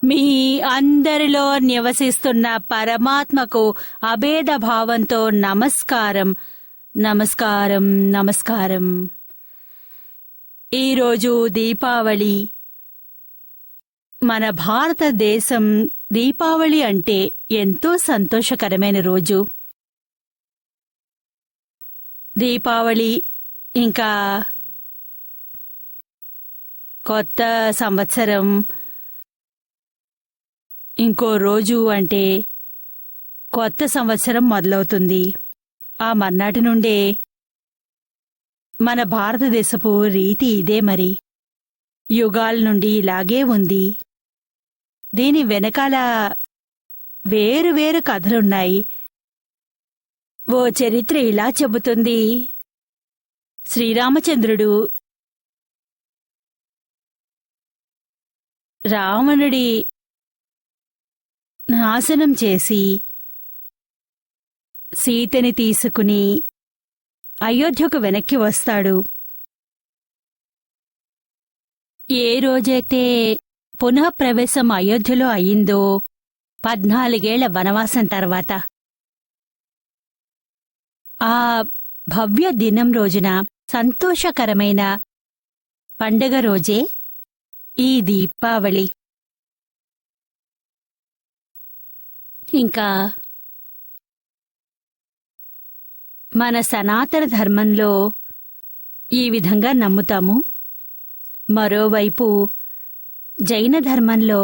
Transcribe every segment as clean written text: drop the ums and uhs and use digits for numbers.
మీ అందరిలో నివసిస్తున్న పరమాత్మకు అభేద భావంతో నమస్కారం, నమస్కారం, నమస్కారం. ఈరోజు దీపావళి. మన భారతదేశం దీపావళి అంటే ఎంతో సంతోషకరమైన రోజు. దీపావళి ఇంకా కొత్త సంవత్సరం ఇంకో రోజు అంటే కొత్త సంవత్సరం మొదలవుతుంది. ఆ మర్నాటి నుండే మన భారతదేశపు రీతి ఇదే. మరి యుగాల నుండి ఇలాగే ఉంది. దీని వెనకాల వేరువేరు కథలున్నాయి. ఓ చరిత్ర ఇలా చెబుతుంది. శ్రీరామచంద్రుడు రావణుడి నాశనం చేసి సీతని తీసుకుని అయోధ్యకు వెనక్కి వస్తాడు. ఏ రోజైతే పునఃప్రవేశం అయోధ్యలో అయిందో 14 ఏళ్ల వనవాసం తర్వాత ఆ భవ్య దినం రోజున సంతోషకరమైన పండగ రోజే ఈ దీపావళి. ఇంకా మన సనాతన ధర్మంలో ఈ విధంగా నమ్ముతాము. మరోవైపు జైన ధర్మంలో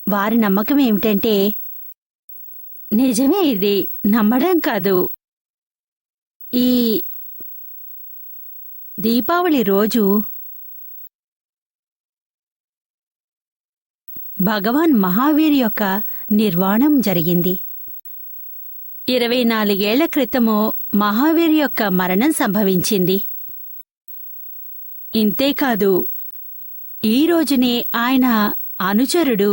వారి నమ్మకం ఏమిటంటే, నిజమే, ఇది నమ్మడం కాదు, ఈ దీపావళి రోజు భగవాన్ మహావీర్ యొక్క నిర్వాణం జరిగింది. 24 ఏళ్ల క్రితము మహావీర్ యొక్క మరణం సంభవించింది. ఇంతేకాదు, ఈ రోజునే ఆయన అనుచరుడు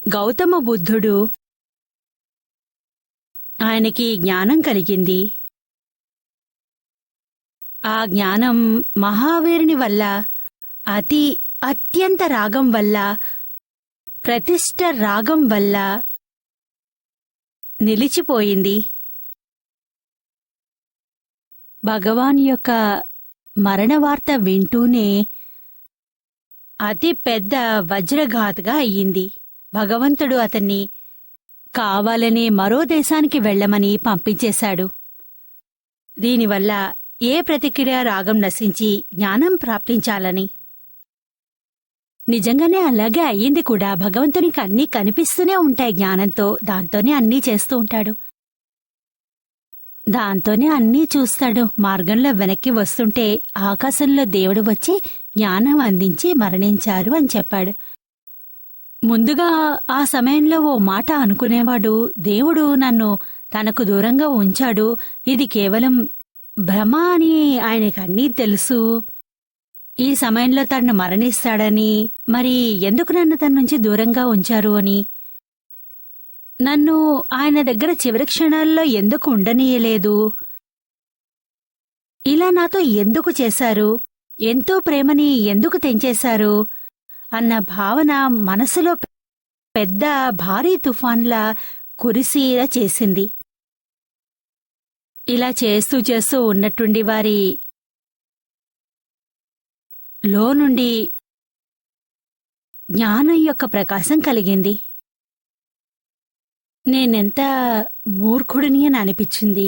గౌతమ బుద్ధుడు ఆయనకి జ్ఞానం కలిగింది. ఆ జ్ఞానం మహావీరుని వల్ల, అత్యంత రాగం వల్ల, ప్రతిష్ఠ రాగం వల్ల నిలిచిపోయింది. భగవాన్ యొక్క మరణవార్త వింటూనే అతి పెద్ద వజ్రఘాతగా అయ్యింది. భగవంతుడు అతన్ని కావాలనే మరో దేశానికి వెళ్లమని పంపించేశాడు. దీనివల్ల ఏ ప్రతిక్రియ రాగం నశించి జ్ఞానం ప్రాప్తించాలని. నిజంగానే అలాగే అయ్యింది కూడా. భగవంతునికి అన్నీ కనిపిస్తూనే ఉంటాయి జ్ఞానంతో. దాంతోనే అన్నీ చేస్తూ ఉంటాడు, దాంతోనే అన్నీ చూస్తాడు. మార్గంలో వెనక్కి వస్తుంటే ఆకాశంలో దేవుడు వచ్చి జ్ఞానం అందించి మరణించారు అని చెప్పాడు. ముందుగా ఆ సమయంలో ఓ మాట అనుకునేవాడు, దేవుడు నన్ను తనకు దూరంగా ఉంచాడు, ఇది కేవలం భ్రమ అని ఆయనకన్నీ తెలుసు. ఈ సమయంలో తన్ను మరణిస్తాడని, మరి ఎందుకు నన్ను తన నుంచి దూరంగా ఉంచారు అని, నన్ను ఆయన దగ్గర చివరి క్షణాల్లో ఎందుకు ఉండనీయలేదు, ఇలా నాతో ఎందుకు చేశారు, ఎంతో ప్రేమని ఎందుకు తెంచేశారు అన్న భావన మనసులో పెద్ద భారీ తుఫాన్లా కురిసేలా చేసింది. ఇలా చేస్తూ చేస్తూ ఉన్నట్టుండి వారి లో నుండి జ్ఞానం యొక్క ప్రకాశం కలిగింది. నేనెంత మూర్ఖుడిని అని అనిపించింది.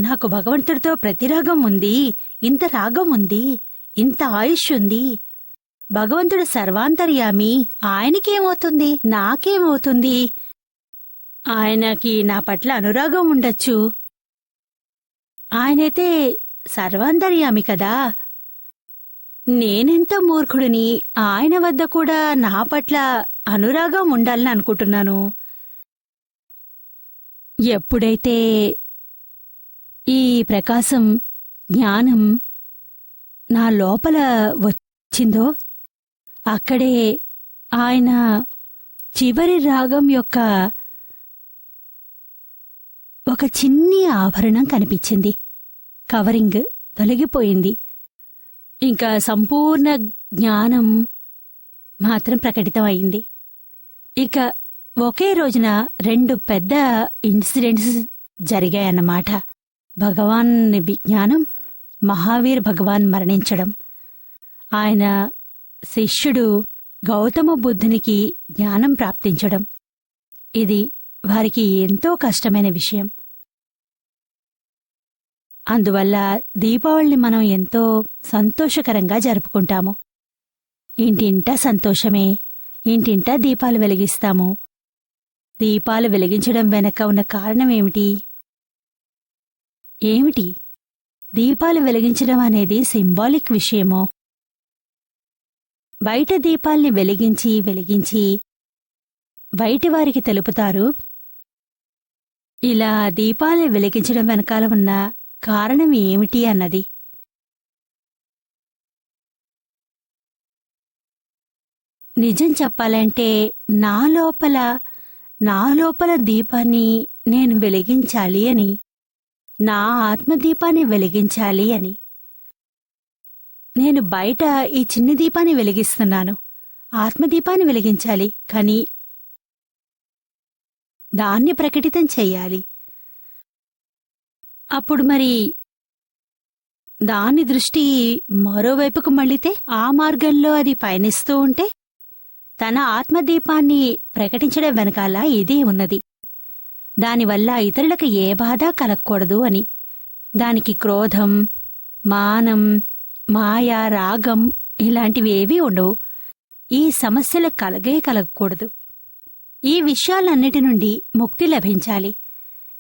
నాకు భగవంతుడితో ప్రతిరాగం ఉంది, ఇంత రాగం ఉంది, ఇంత ఆయుష్ ఉంది. భగవంతుడు సర్వాంతర్యామి, ఆయనకేమవుతుంది, నాకేమవుతుంది? ఆయనకి నా పట్ల అనురాగం ఉండొచ్చు, ఆయనైతే సర్వాంతర్యామి కదా. నేనెంతో మూర్ఖుడిని, ఆయన వద్ద కూడా నా పట్ల అనురాగం ఉండాలని అనుకుంటున్నాను. ఎప్పుడైతే ఈ ప్రకాశం, జ్ఞానం నా లోపల వచ్చిందో అక్కడే ఆయన చివరి రాగం యొక్క ఒక చిన్ని ఆభరణం కనిపించింది. కవరింగ్ తొలగిపోయింది. ఇంకా సంపూర్ణ జ్ఞానం మాత్రం ప్రకటితమైంది. ఇక ఒకే రోజున 2 పెద్ద ఇన్సిడెంట్స్ జరిగాయన్నమాట. భగవాన్ విజ్ఞానం, మహావీర్ భగవాన్ మరణించడం. ఆయన శిష్యుడు గౌతమ బుద్ధునికి జ్ఞానం ప్రాప్తించడం. ఇది వారికి ఎంతో కష్టమైన విషయం. అందువల్ల దీపావళిని మనం ఎంతో సంతోషకరంగా జరుపుకుంటాము. ఇంటింటా సంతోషమే, ఇంటింటా దీపాలు వెలిగిస్తాము. దీపాలు వెలిగించడం వెనక ఉన్న కారణమేమిటి? ఏమిటి? దీపాలు వెలిగించడం అనేది సింబాలిక్ విషయమో? బయట దీపాల్ని వెలిగించి బయటివారికి తెలుపుతారు. ఇలా దీపాల్ని వెలిగించడం వెనకాల ఉన్న కారణం ఏమిటి అన్నది. నిజం చెప్పాలంటే నా లోపల దీపాన్ని నేను వెలిగించాలి అని, నా ఆత్మదీపాన్ని వెలిగించాలి అని. నేను బయట ఈ చిన్ని దీపాన్ని వెలిగిస్తున్నాను, ఆత్మదీపాన్ని వెలిగించాలి, కానీ దాన్ని ప్రకటితం చెయ్యాలి. అప్పుడు మరి దాని దృష్టి మరోవైపుకు మళ్ళితే, ఆ మార్గంలో అది పయనిస్తూ ఉంటే, తన ఆత్మదీపాన్ని ప్రకటించడం వెనకాల ఇదే ఉన్నది. దానివల్ల ఇతరులకు ఏ బాధ కలగకూడదు అని. దానికి క్రోధం, మానం, మాయ, రాగం ఇలాంటివి ఏవీ ఉండవు. ఈ సమస్యలు కలగకూడదు. ఈ విషయాలన్నిటి నుండి ముక్తి లభించాలి.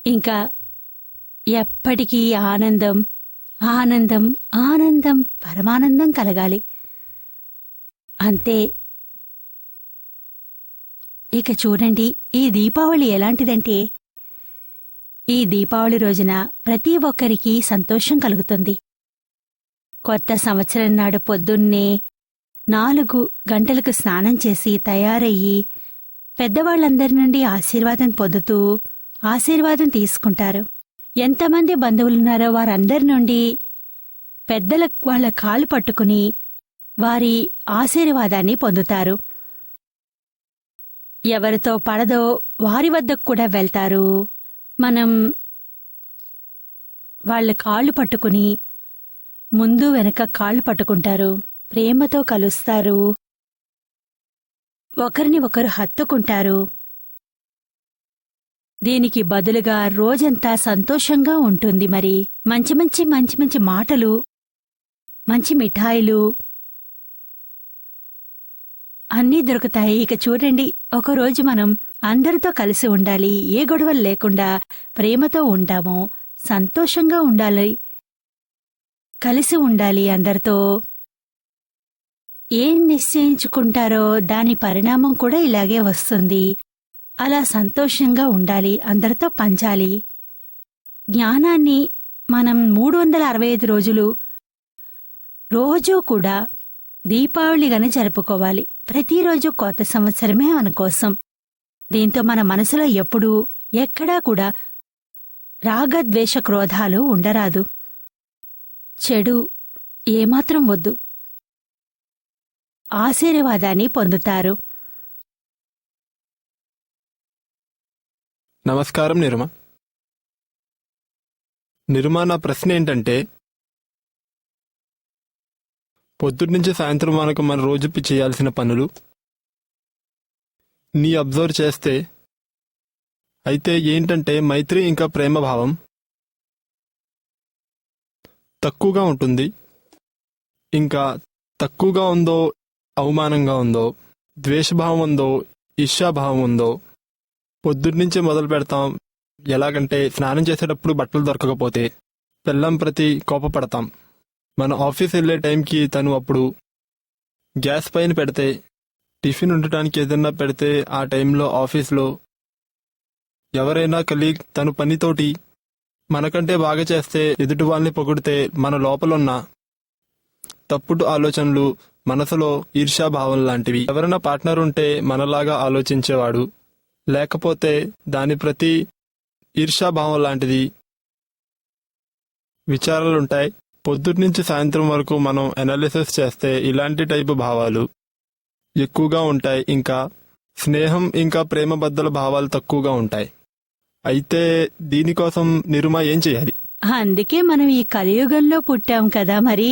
ఇంకా ఎప్పటికీ ఆనందం, ఆనందం, ఆనందం, పరమానందం కలగాలి. అంతే. ఇక చూడండి, ఈ దీపావళి ఎలాంటిదంటే, ఈ దీపావళి రోజున ప్రతి ఒక్కరికి సంతోషం కలుగుతుంది. కొత్త సంవత్సరం నాడు పొద్దున్నే 4 గంటలకు స్నానం చేసి తయారయ్యి పెద్దవాళ్లందరి నుండి ఆశీర్వాదం పొందుతూ ఆశీర్వాదం తీసుకుంటారు. ఎంతమంది బంధువులున్నారో వారందరి నుండి పెద్దల వాళ్ల కాళ్ళు పట్టుకుని వారి ఆశీర్వాదాన్ని పొందుతారు. ఎవరితో పడదో వారి వద్దకు కూడా వెళ్తారు. మనం వాళ్ల కాళ్ళు పట్టుకుని ముందు వెనక కాళ్ళు పట్టుకుంటారు, ప్రేమతో కలుస్తారు, ఒకరిని ఒకరు హత్తుకుంటారు. దీనికి బదులుగా రోజంతా సంతోషంగా ఉంటుంది. మరి మంచి మంచి మాటలు, మంచి మిఠాయిలు అన్నీ దొరుకుతాయి. ఇక చూడండి, ఒకరోజు మనం అందరితో కలిసి ఉండాలి, ఏ గొడవలు లేకుండా ప్రేమతో ఉంటాము, సంతోషంగా ఉండాలి, కలిసి ఉండాలి అందరితో. ఏం నిశ్చయించుకుంటారో దాని పరిణామం కూడా ఇలాగే వస్తుంది. అలా సంతోషంగా ఉండాలి, అందరితో పంచాలి. జ్ఞానాన్ని మనం 365 రోజులు రోజూ కూడా దీపావళిగానే జరుపుకోవాలి. ప్రతిరోజు కొత్త సంవత్సరమే మన కోసం. దీంతో మన మనసులో ఎప్పుడూ ఎక్కడా కూడా రాగద్వేష క్రోధాలు ఉండరాదు. చెడు ఏమాత్రం వద్దు. ఆశీర్వాదాన్ని పొందుతారు. నమస్కారం నిరుమా, నా ప్రశ్న ఏంటంటే, పొద్దున్నుంచి సాయంత్రం వరకు మన రోజు చేయాల్సిన పనులు నీ అబ్జర్వ్ చేస్తే, అయితే ఏంటంటే మైత్రి ఇంకా ప్రేమభావం తక్కువగా ఉంటుంది. ఇంకా తక్కువగా ఉందో, అవమానంగా ఉందో, ద్వేషభావం ఉందో, ఈర్ష్యాభావం ఉందో, పొద్దున్నుంచే మొదలు పెడతాం. ఎలాగంటే స్నానం చేసేటప్పుడు బట్టలు దొరకకపోతే పెళ్ళాం ప్రతి కోపపడతాం. మన ఆఫీస్ వెళ్లే టైంకి తను అప్పుడు గ్యాస్ పైన పెడితే, టిఫిన్ ఉండటానికి ఏదన్నా పెడితే ఆ టైంలో ఆఫీస్లో ఎవరైనా కలీగ్ తను పనితోటి మనకంటే బాగా చేస్తే ఎదుటి వాళ్ళని పొగిడితే మన లోపలున్న తప్పుడు ఆలోచనలు, మనసులో ఈర్ష్యాభావం లాంటివి, ఎవరైనా పార్ట్నర్ ఉంటే మనలాగా ఆలోచించేవాడు, లేకపోతే దాని ప్రతి ఈర్ష్యాభావం లాంటిది విచారాలుంటాయి. పొద్దున్నుంచి సాయంత్రం వరకు మనం ఎనాలిసిస్ చేస్తే ఇలాంటి టైపు భావాలు ఎక్కువగా ఉంటాయి. ఇంకా స్నేహం ఇంకా ప్రేమ బద్దల భావాలు తక్కువగా ఉంటాయి. అయితే దీనికోసం నిరుమ ఏం చేయాలి? అందుకే మనం ఈ కలియుగంలో పుట్టాం కదా మరి.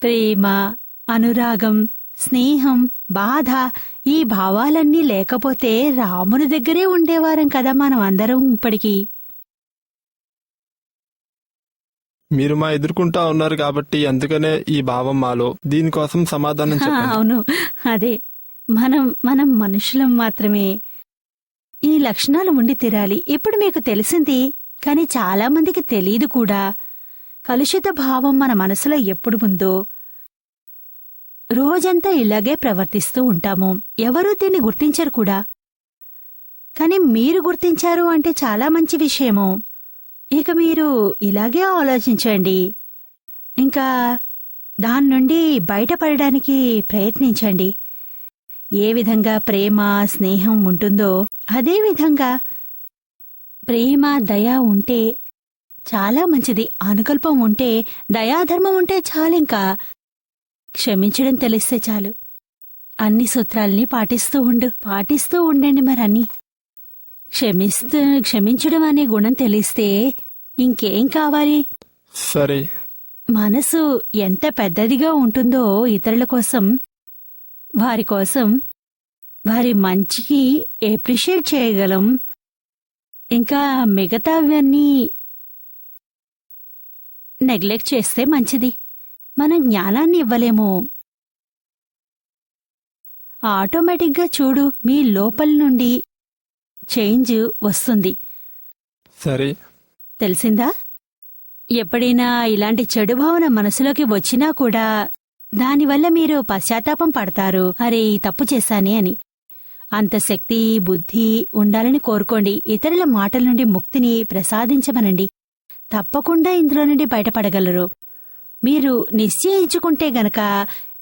ప్రేమ, అనురాగం, స్నేహం, బాధ ఈ భావాలన్నీ లేకపోతే రాముని దగ్గరే ఉండేవారం కదా మనం అందరం ఇప్పటికీ. మీరు మా ఎదుర్కొంటా ఉన్నారు కాబట్టి అందుకనే ఈ భావం మాలో. దీనికోసం సమాధానం చెప్పండి. అవును, అదే మనం మనుషులం మాత్రమే. ఈ లక్షణాలు ఉండి తీరాలి. ఇప్పుడు మీకు తెలిసింది, కాని చాలా మందికి తెలీదు కూడా. కలుషిత భావం మన మనసులో ఎప్పుడు ఉందో రోజంతా ఇలాగే ప్రవర్తిస్తూ ఉంటాము. ఎవరూ దీన్ని గుర్తించరు కూడా. కాని మీరు గుర్తించారు అంటే చాలా మంచి విషయము. ఇక మీరు ఇలాగే ఆలోచించండి. ఇంకా దాని నుండి బయటపడడానికి ప్రయత్నించండి. ఏ విధంగా ప్రేమ, స్నేహం ఉంటుందో అదే విధంగా ప్రేమ, దయ ఉంటే చాలా మంచిది. అనుకల్పం ఉంటే, దయాధర్మం ఉంటే చాలింకా. క్షమించడం తెలిస్తే చాలు. అన్ని సూత్రాల్ని పాటిస్తూ ఉండండి. మరన్నీ క్షమించడం అనే గుణం తెలిస్తే ఇంకేం కావాలి? సరే. మనసు ఎంత పెద్దదిగా ఉంటుందో ఇతరుల కోసం, వారి మంచికి ఎప్రిషియేట్ చేయగలం. ఇంకా మిగతావన్నీ నెగ్లెక్ట్ చేస్తే మంచిది. మనం జ్ఞానాన్ని ఇవ్వలేము. ఆటోమేటిక్గా చూడు, మీ లోపల నుండి చేంజ్ వస్తుంది. సరే, తెలిసిందా? ఎప్పుడైనా ఇలాంటి చెడు భావన మనసులోకి వచ్చినా కూడా దానివల్ల మీరు పశ్చాత్తాపం పడతారు. అరే, ఈ తప్పు చేశానే అని. అంత శక్తి, బుద్ధి ఉండాలని కోరుకోండి. ఇతరుల మాటల నుండి ముక్తిని ప్రసాదించమనండి. తప్పకుండా ఇందులో నుండి బయటపడగలరు. మీరు నిశ్చయించుకుంటే గనక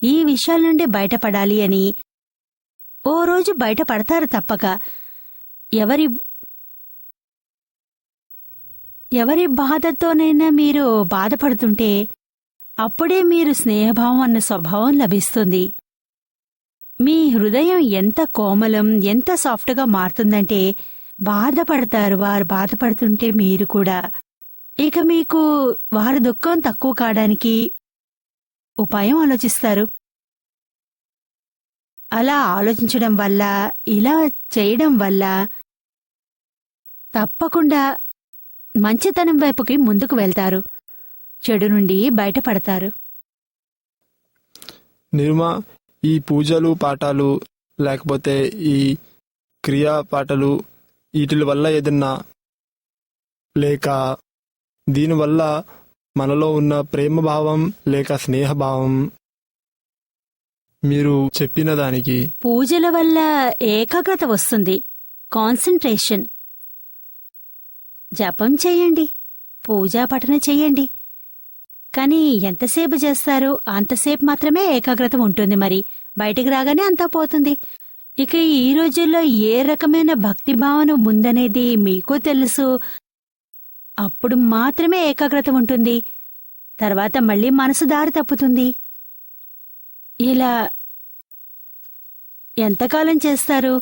ఈ విషయాల నుండి బయటపడాలి అని, ఓ రోజు బయటపడతారు తప్పక. ఎవరి బాధతోనైనా మీరు బాధపడుతుంటే అప్పుడే మీరు స్నేహభావం అన్న స్వభావం లభిస్తుంది. మీ హృదయం ఎంత కోమలం, ఎంత సాఫ్ట్గా మారుతుందంటే వారు బాధపడుతుంటే మీరు కూడా. ఇక మీకు వారి దుఃఖం తక్కువ కావడానికి ఉపాయం ఆలోచిస్తారు. అలా ఆలోచించడం వల్ల, ఇలా చేయడం వల్ల తప్పకుండా మంచితనం వైపుకి ముందుకు వెళ్తారు. చెడు నుండి బయటపడతారు. నిర్మా, ఈ పూజలు, పాఠాలు లేకపోతే ఈ క్రియా పాటలు వీటి వల్ల ఏదన్నా లేక దీనివల్ల మనలో ఉన్న ప్రేమభావం లేక స్నేహభావం మీరు చెప్పిన దానికి? పూజల వల్ల ఏకాగ్రత వస్తుంది, కాన్సంట్రేషన్. జపం చెయ్యండి, పూజా పఠన చెయ్యండి. కాని ఎంతసేపు చేస్తారో అంతసేపు మాత్రమే ఏకాగ్రత ఉంటుంది. మరి బయటికి రాగానే అంతా పోతుంది. ఇక ఈ రోజుల్లో ఏ రకమైన భక్తి భావన ఉందనేది మీకు తెలుసు. అప్పుడు మాత్రమే ఏకాగ్రత ఉంటుంది. తర్వాత మళ్ళీ మనసు దారి తప్పుతుంది. ఇలా ఎంతకాలం చేస్తారు?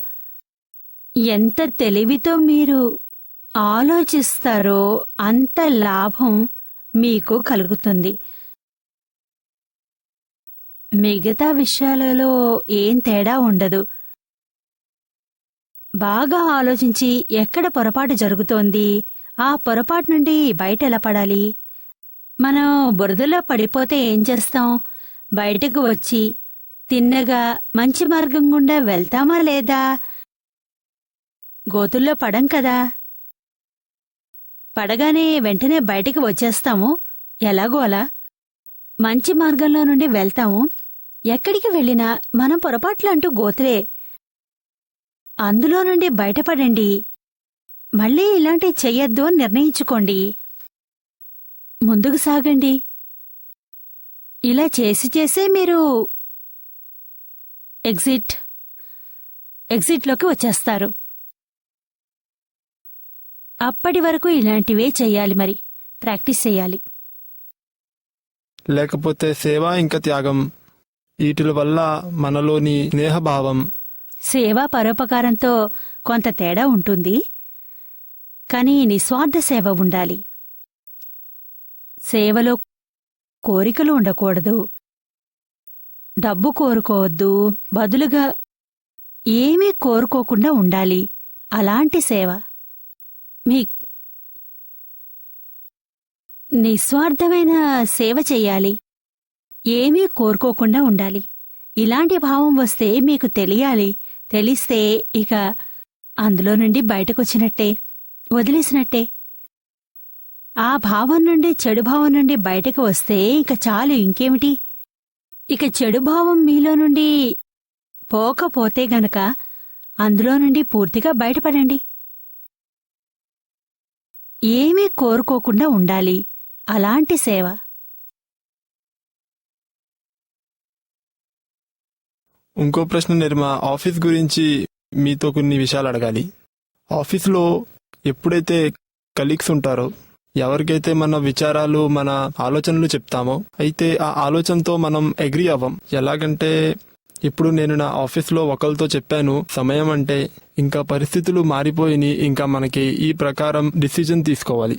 ఎంత తెలివితో మీరు ఆలోచిస్తారో అంత లాభం మీకు కలుగుతుంది. మిగతా విషయాలలో ఏం తేడా ఉండదు. బాగా ఆలోచించి ఎక్కడ పొరపాటు జరుగుతోంది, ఆ పొరపాటు నుండి బయట ఎలా పడాలి. మనం బురదలో పడిపోతే ఏం చేస్తాం? బయటకు వచ్చి తిన్నగా మంచి మార్గం గుండా వెళ్తామా లేదా? గోతుల్లో పడం కదా. పడగానే వెంటనే బయటికి వచ్చేస్తాము. ఎలాగో అలా మంచి మార్గంలో నుండి వెళ్తాము. ఎక్కడికి వెళ్ళినా మనం పొరపాట్లంటూ గోతులే. అందులో నుండి బయటపడండి. మళ్ళీ ఇలాంటివి చెయ్యొద్దు అని నిర్ణయించుకోండి. ముందుకు సాగండి. ఇలా చేసే మీరు ఎగ్జిట్లోకి వచ్చేస్తారు. అప్పటి వరకు ఇలాంటివే చెయ్యాలి, మరి ప్రాక్టీస్ చెయ్యాలి. లేకపోతే సేవ ఇంకా త్యాగం వీటి వల్ల మనలోని స్నేహభావం. సేవా పరోపకారంతో కొంత తేడా ఉంటుంది, కానీ నిస్వార్థ సేవ ఉండాలి. సేవలో కోరికలు ఉండకూడదు, డబ్బు కోరుకోవద్దు, బదులుగా ఏమీ కోరుకోకుండా ఉండాలి. అలాంటి సేవ మీ నిస్వార్థమైన సేవ చెయ్యాలి, ఏమీ కోరుకోకుండా ఉండాలి. ఇలాంటి భావం వస్తే మీకు తెలియాలి. తెలిస్తే ఇక అందులో నుండి బయటకొచ్చినట్టే, వదిలేసినట్టే. ఆ భావం నుండి, చెడు భావం నుండి బయటకు వస్తే ఇక చాలు, ఇంకేమిటి. ఇక చెడు భావం మీలో నుండి పోకపోతే గనక అందులో నుండి పూర్తిగా బయటపడండి. ఏమీ కోరుకోకుండా ఉండాలి, అలాంటి సేవ. ఇంకో ప్రశ్న నిర్మా, ఆఫీస్ గురించి మీతో కొన్ని విషయాలు అడగాలి. ఆఫీస్లో ఎప్పుడైతే కలీగ్స్ ఉంటారో, ఎవరికైతే మన విచారాలు, మన ఆలోచనలు చెప్తామో, అయితే ఆ ఆలోచనతో మనం అగ్రీ అవ్వం. ఎలాగంటే ఇప్పుడు నేను నా ఆఫీస్లో ఒకరితో చెప్పాను సమయం అంటే, ఇంకా పరిస్థితులు మారిపోయినాయి, ఇంకా మనకి ఈ ప్రకారం డిసిజన్ తీసుకోవాలి.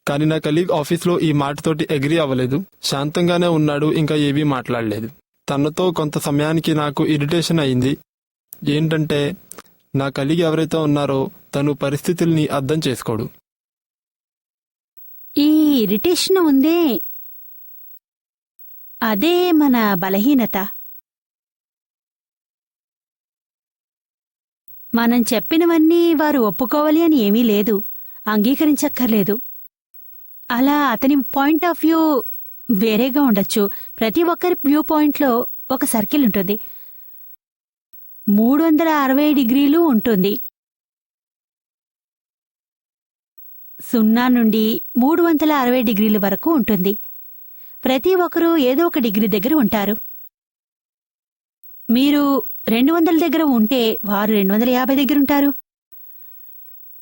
కానీ నా కలీగ్ ఆఫీస్లో ఈ మాటతోటి అగ్రీ అవ్వలేదు, శాంతంగానే ఉన్నాడు, ఇంకా ఏవీ మాట్లాడలేదు. తనతో కొంత సమయానికి నాకు ఇరిటేషన్ అయింది. ఏంటంటే నా కలీగ్ ఎవరైతే ఉన్నారో తను పరిస్థితుల్ని అర్థం చేసుకోడు. ఈ ఇరిటేషన్ ఉందే, అదే మన బలహీనత. మనం చెప్పినవన్నీ వారు ఒప్పుకోవాలి అని ఏమీ లేదు, అంగీకరించక్కర్లేదు. అలా అతని పాయింట్ ఆఫ్ వ్యూ వేరేగా ఉండొచ్చు. ప్రతి ఒక్కరి వ్యూ పాయింట్లో ఒక సర్కిల్ ఉంటుంది, 360 డిగ్రీలు ఉంటుంది. 0 నుండి 360 డిగ్రీల వరకు ఉంటుంది. ప్రతి ఒక్కరూ ఏదో ఒక డిగ్రీ దగ్గర ఉంటారు. మీరు 200 దగ్గర ఉంటే వారు 250 దగ్గరుంటారు.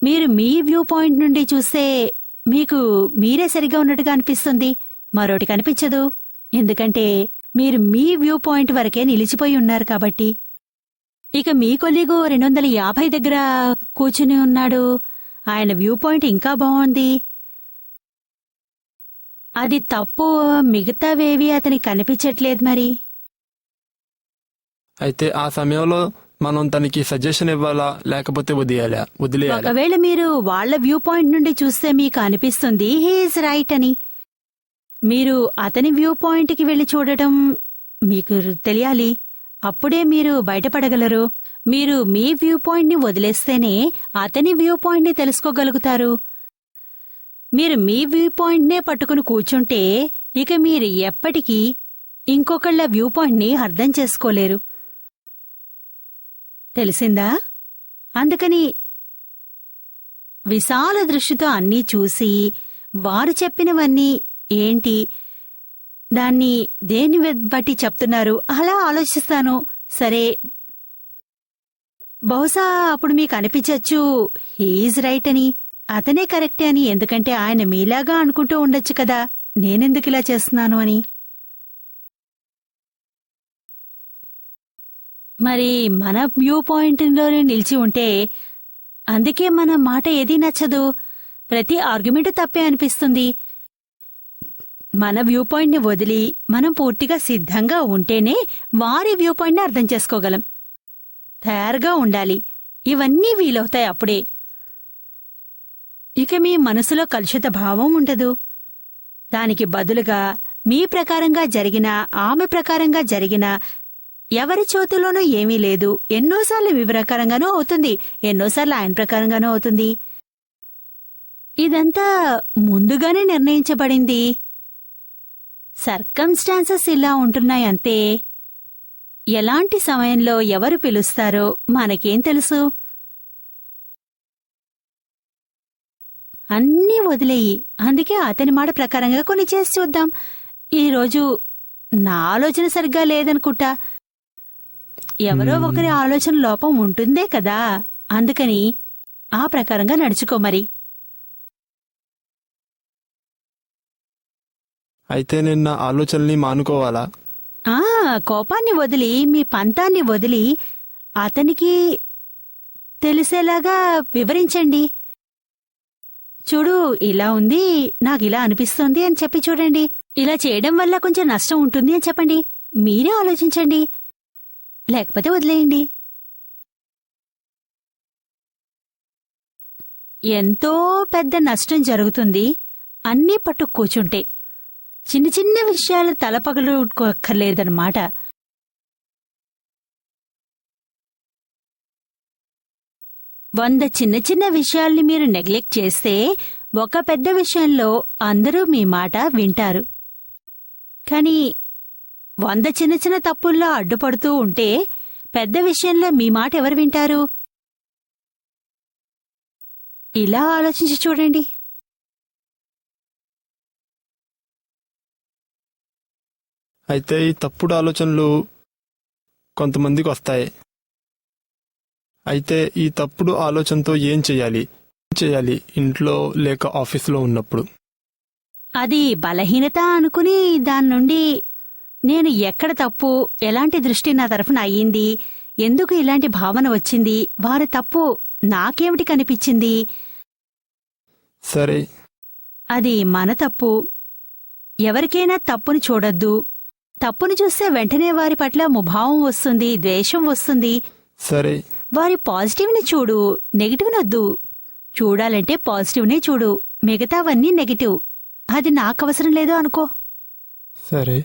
మీరు మీ వ్యూ పాయింట్ నుండి చూస్తే మీకు మీరే సరిగా ఉన్నట్టుగా అనిపిస్తుంది, మరోటి కనిపించదు. ఎందుకంటే మీరు మీ వ్యూ పాయింట్ వరకే నిలిచిపోయి ఉన్నారు కాబట్టి. ఇక మీ కొలీగు 250 దగ్గర కూర్చుని ఉన్నాడు, ఆయన వ్యూ పాయింట్ ఇంకా బాగుంది. అది తప్పు, మిగతావేవి అతనికి కనిపించట్లేదు. మరి అయితే ఆ సమయంలో మనం తనకి సజెషన్ ఇవ్వాలా, లేకపోతే వదిలేయాలా? ఒకవేళ మీరు వాళ్ల వ్యూ పాయింట్ నుండి చూస్తే మీకు అనిపిస్తుంది హీఈస్ రైట్ అని, మీరు అతని వ్యూ పాయింట్కి వెళ్లి చూడటం మీకు తెలియాలి. అప్పుడే మీరు బయటపడగలరు. మీరు మీ వ్యూ పాయింట్ని వదిలేస్తేనే అతని వ్యూ పాయింట్ని తెలుసుకోగలుగుతారు. మీరు మీ వ్యూ పాయింట్నే పట్టుకుని కూర్చుంటే ఇక మీరు ఎప్పటికీ ఇంకొకళ్ళ వ్యూ పాయింట్ని అర్థం చేసుకోలేరు. తెలిసిందా? అందుకని విశాల దృష్టితో అన్నీ చూసి, వారు చెప్పినవన్నీ ఏంటి, దాన్ని దేని బట్టి చెప్తున్నారు అలా ఆలోచిస్తాను. సరే, బహుశా అప్పుడు మీకు అనిపించచ్చు హీఈస్ రైట్ అని, అతనే కరెక్టే అని. ఎందుకంటే ఆయన మీలాగా అనుకుంటూ ఉండొచ్చు కదా, నేనెందుకు ఇలా చేస్తున్నాను అని. మరి మన వ్యూ పాయింట్లోనే నిలిచి ఉంటే, అందుకే మన మాట ఏదీ నచ్చదు, ప్రతి ఆర్గ్యుమెంట్ తప్పే అనిపిస్తుంది. మన వ్యూ పాయింట్ని వదిలి మనం పూర్తిగా సిద్ధంగా ఉంటేనే వారి వ్యూ పాయింట్ని అర్థం చేసుకోగలం. తయారుగా ఉండాలి. ఇవన్నీ వీలవుతాయి అప్పుడే. ఇక మీ మనసులో కలుషిత భావం ఉండదు. దానికి బదులుగా మీ ప్రకారంగా జరిగినా, ఆమె ప్రకారంగా జరిగినా ఎవరి చేతిలోనూ ఏమీ లేదు. ఎన్నోసార్లు మీ ప్రకారంగానూ అవుతుంది, ఎన్నోసార్లు ఆయన ప్రకారంగానూ అవుతుంది. ఇదంతా ముందుగానే నిర్ణయించబడింది. సర్కమ్స్టాన్సెస్ ఇలా ఉంటున్నాయంతే. ఎలాంటి సమయంలో ఎవరు పిలుస్తారో మనకేం తెలుసు? అన్నీ వదిలేయి. అందుకే అతని మాట ప్రకారంగా కొన్ని చేసి చూద్దాం. ఈరోజు నా ఆలోచన సరిగ్గా లేదనుకుంటా. ఎవరో ఒకరి ఆలోచన లోపం ఉంటుందే కదా, అందుకని ఆ ప్రకారంగా నడుచుకో. మరి అయితే నేను నా ఆలోచనల్ని మానుకోవాలా? ఆ కోపాన్ని వదిలి మీ పంతాన్ని వదిలి అతనికి తెలిసేలాగా వివరించండి. చూడు, ఇలా ఉంది, నాకిలా అనిపిస్తోంది అని చెప్పి చూడండి. ఇలా చేయడం వల్ల కొంచెం నష్టం ఉంటుంది అని చెప్పండి. మీరే ఆలోచించండి, లేకపోతే వదిలేయండి. ఎంతో పెద్ద నష్టం జరుగుతుంది అన్నీ పట్టు కూచుంటే. చిన్న చిన్న విషయాలు తలపగలుకోక్కర్లేదన్నమాట. వంద చిన్న చిన్న విషయాల్ని మీరు నెగ్లెక్ట్ చేస్తే ఒక పెద్ద విషయంలో అందరూ మీ మాట వింటారు. కాని 100 చిన్న చిన్న తప్పుల్లో అడ్డుపడుతూ ఉంటే పెద్ద విషయంలో మీ మాట ఎవరు వింటారు? ఇలా ఆలోచించి చూడండి. అయితే ఈ తప్పుడు ఆలోచనలు కొంతమందికి వస్తాయి. అయితే ఈ తప్పుడు ఆలోచనతో ఏం చేయాలి ఇంట్లో లేక ఆఫీసులో ఉన్నప్పుడు? అది బలహీనత అనుకుని దాని నుండి నేను ఎక్కడ తప్పు, ఎలాంటి దృష్టి నా తరఫున అయ్యింది, ఎందుకు ఇలాంటి భావన వచ్చింది, వారి తప్పు నాకేమిటి కనిపించింది, సరే అది మన తప్పు. ఎవరికైనా తప్పుని చూడొద్దు. తప్పుని చూస్తే వెంటనే వారి పట్ల ముభావం వస్తుంది, ద్వేషం వస్తుంది. సరే, వారి పాజిటివ్ని చూడు, నెగిటివ్నొద్దు. చూడాలంటే పాజిటివ్నే చూడు, మిగతావన్నీ నెగిటివ్. అది నాకవసరం లేదు అనుకో. సరే.